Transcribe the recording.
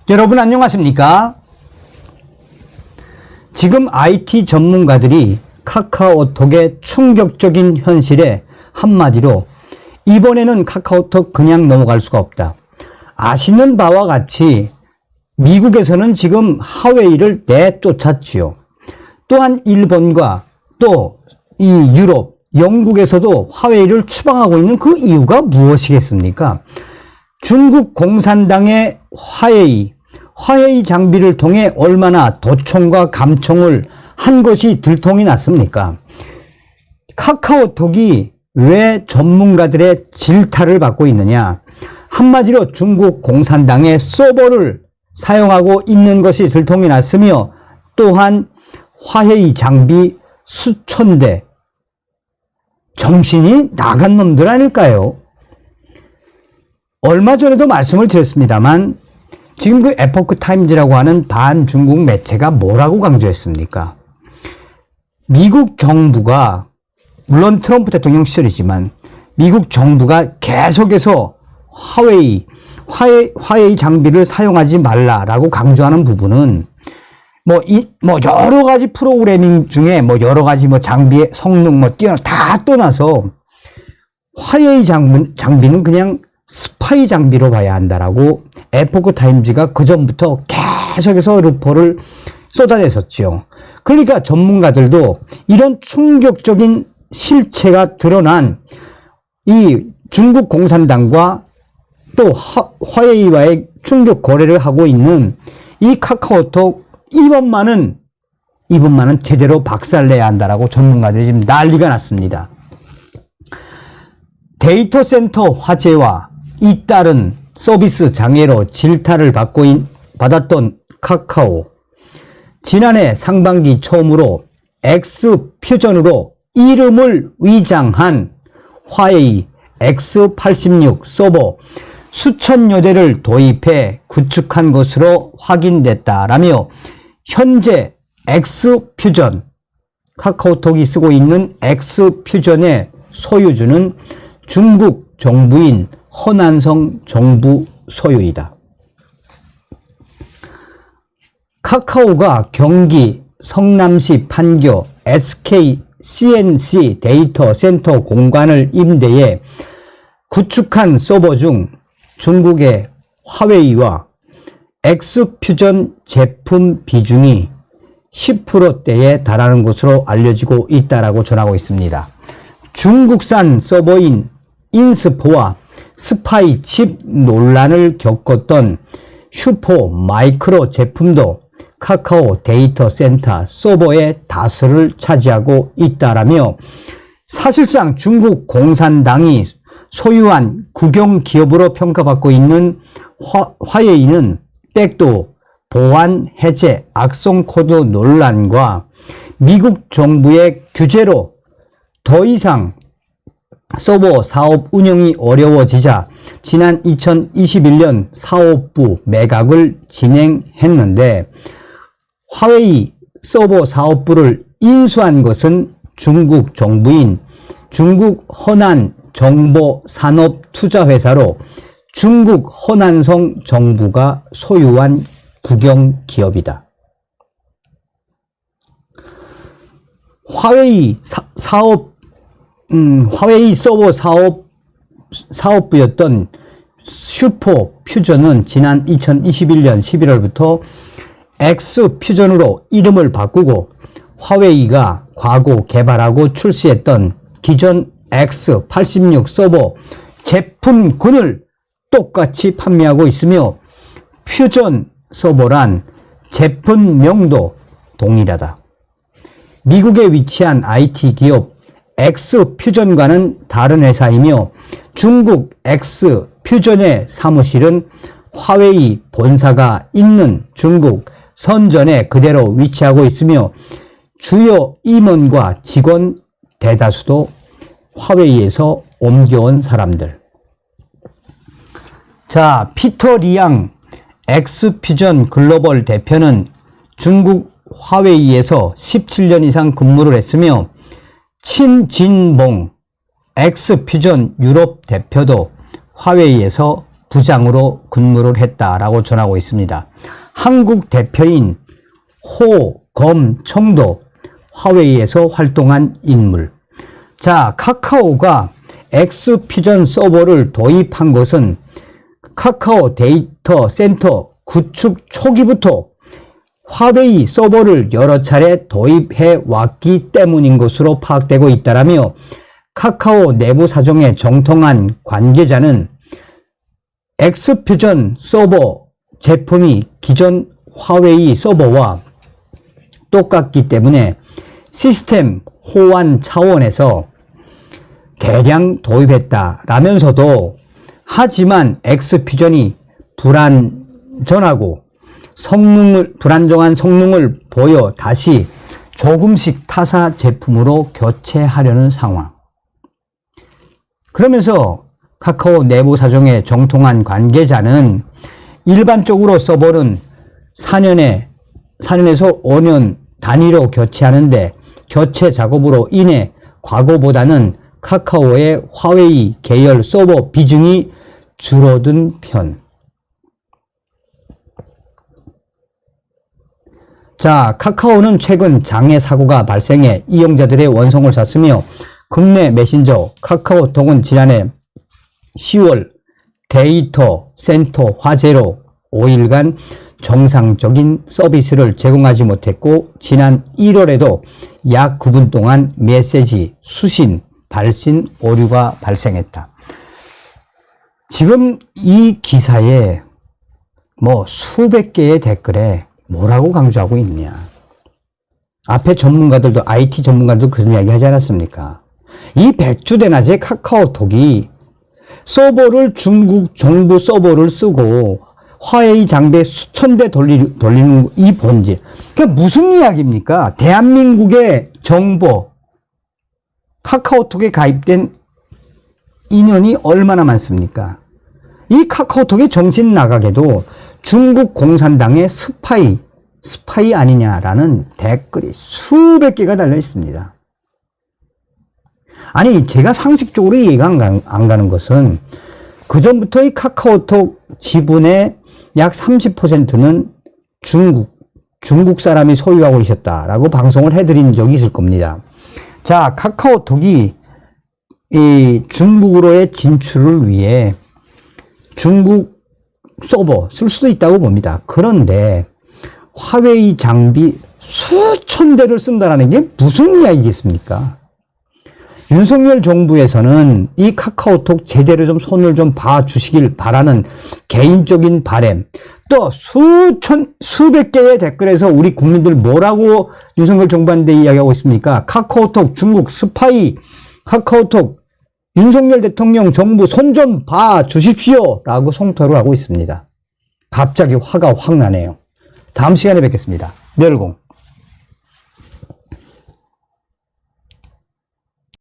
여러분 안녕하십니까? 지금 IT 전문가들이 카카오톡의 충격적인 현실에 한마디로 이번에는 카카오톡 그냥 넘어갈 수가 없다. 아시는 바와 같이 미국에서는 지금 하웨이를 내쫓았지요. 또한 일본과 또 이 유럽, 영국에서도 하웨이를 추방하고 있는 그 이유가 무엇이겠습니까? 중국 공산당의 화웨이 장비를 통해 얼마나 도청과 감청을 한 것이 들통이 났습니까? 카카오톡이 왜 전문가들의 질타를 받고 있느냐? 한마디로 중국 공산당의 서버를 사용하고 있는 것이 들통이 났으며, 또한 화웨이 장비 수천 대, 정신이 나간 놈들 아닐까요? 얼마 전에도 말씀을 드렸습니다만 지금 그 에포크 타임즈라고 하는 반중국 매체가 뭐라고 강조했습니까? 미국 정부가, 물론 트럼프 대통령 시절이지만 미국 정부가 계속해서 화웨이 장비를 사용하지 말라라고 강조하는 부분은 여러 가지 프로그래밍 중에 여러 가지 장비의 성능 다 떠나서 화웨이 장비는 그냥 스파이 장비로 봐야 한다라고 에포크 타임즈가 그전부터 계속해서 루포를 쏟아냈었죠. 그러니까 전문가들도 이런 충격적인 실체가 드러난 이 중국 공산당과 또 화웨이와의 충격 거래를 하고 있는 이 카카오톡 이번만은 제대로 박살내야 한다라고 전문가들이 지금 난리가 났습니다. 데이터 센터 화재와 잇따른 서비스 장애로 질타를 받았던 카카오. 지난해 상반기 처음으로 X퓨전으로 이름을 위장한 화웨이 X86 서버 수천여 대를 도입해 구축한 것으로 확인됐다라며, 현재 X퓨전, 카카오톡이 쓰고 있는 X퓨전의 소유주는 중국 정부인 허난성 정부 소유이다. 카카오가 경기 성남시 판교 SK CNC 데이터 센터 공간을 임대해 구축한 서버 중 중국의 화웨이와 X퓨전 제품 비중이 10%대에 달하는 것으로 알려지고 있다라고 전하고 있습니다. 중국산 서버인 인스포와 스파이 칩 논란을 겪었던 슈퍼 마이크로 제품도 카카오 데이터 센터 서버의 다수를 차지하고 있다라며, 사실상 중국 공산당이 소유한 국영 기업으로 평가받고 있는 화웨이는 백도 보안 해제 악성 코드 논란과 미국 정부의 규제로 더 이상 서버 사업 운영이 어려워지자 지난 2021년 사업부 매각을 진행했는데, 화웨이 서버 사업부를 인수한 것은 중국 정부인 중국 허난 정보산업투자회사로 중국 허난성 정부가 소유한 국영 기업이다. 화웨이 서버 사업부였던 슈퍼퓨전은 지난 2021년 11월부터 X퓨전으로 이름을 바꾸고, 화웨이가 과거 개발하고 출시했던 기존 X86 서버 제품군을 똑같이 판매하고 있으며, 퓨전 서버란 제품명도 동일하다. 미국에 위치한 IT 기업 X퓨전과는 다른 회사이며, 중국 X퓨전의 사무실은 화웨이 본사가 있는 중국 선전에 그대로 위치하고 있으며, 주요 임원과 직원 대다수도 화웨이에서 옮겨온 사람들. 자, 피터 리양 X퓨전 글로벌 대표는 중국 화웨이에서 17년 이상 근무를 했으며, 친진봉 X퓨전 유럽 대표도 화웨이에서 부장으로 근무를 했다라고 전하고 있습니다. 한국 대표인 호, 검, 청도 화웨이에서 활동한 인물. 자, 카카오가 엑스퓨전 서버를 도입한 것은 카카오 데이터 센터 구축 초기부터 화웨이 서버를 여러 차례 도입해 왔기 때문인 것으로 파악되고 있다라며 카카오 내부 사정에 정통한 관계자는 엑스퓨전 서버 제품이 기존 화웨이 서버와 똑같기 때문에 시스템 호환 차원에서 대량 도입했다라면서도 하지만 엑스퓨전이 불안정한 성능을 보여 다시 조금씩 타사 제품으로 교체하려는 상황. 그러면서 카카오 내부 사정에 정통한 관계자는 일반적으로 서버는 4년에서 5년 단위로 교체하는데 교체 작업으로 인해 과거보다는 카카오의 화웨이 계열 서버 비중이 줄어든 편. 자, 카카오는 최근 장애 사고가 발생해 이용자들의 원성을 샀으며 국내 메신저 카카오톡은 지난해 10월 데이터 센터 화재로 5일간 정상적인 서비스를 제공하지 못했고 지난 1월에도 약 9분 동안 메시지 수신, 발신 오류가 발생했다. 지금 이 기사에 수백 개의 댓글에 뭐라고 강조하고 있냐. 앞에 전문가들도 IT 전문가들도 그런 이야기 하지 않았습니까? 이 백주대낮에 카카오톡이 서버를 중국 정부 서버를 쓰고 화웨이 장비에 수천 대 돌리는 이 본질. 그게 무슨 이야기입니까? 대한민국의 정보, 카카오톡에 가입된 인원이 얼마나 많습니까? 이 카카오톡이 정신 나가게도 중국 공산당의 스파이 아니냐라는 댓글이 수백 개가 달려 있습니다. 아니, 제가 상식적으로 이해가 안 가는 것은 그전부터 이 카카오톡 지분의 약 30%는 중국 사람이 소유하고 있었다라고 방송을 해드린 적이 있을 겁니다. 자, 카카오톡이 이 중국으로의 진출을 위해 중국 서버 쓸 수도 있다고 봅니다. 그런데 화웨이 장비 수천 대를 쓴다는 게 무슨 이야기겠습니까? 윤석열 정부에서는 이 카카오톡 제대로 좀 손을 좀 봐주시길 바라는 개인적인 바람, 또 수백 개의 댓글에서 우리 국민들 뭐라고 윤석열 정부한테 이야기하고 있습니까? 카카오톡 중국 스파이, 카카오톡 윤석열 대통령 정부 손 좀 봐주십시오 라고 성토를 하고 있습니다. 갑자기 화가 확 나네요. 다음 시간에 뵙겠습니다. 멸공.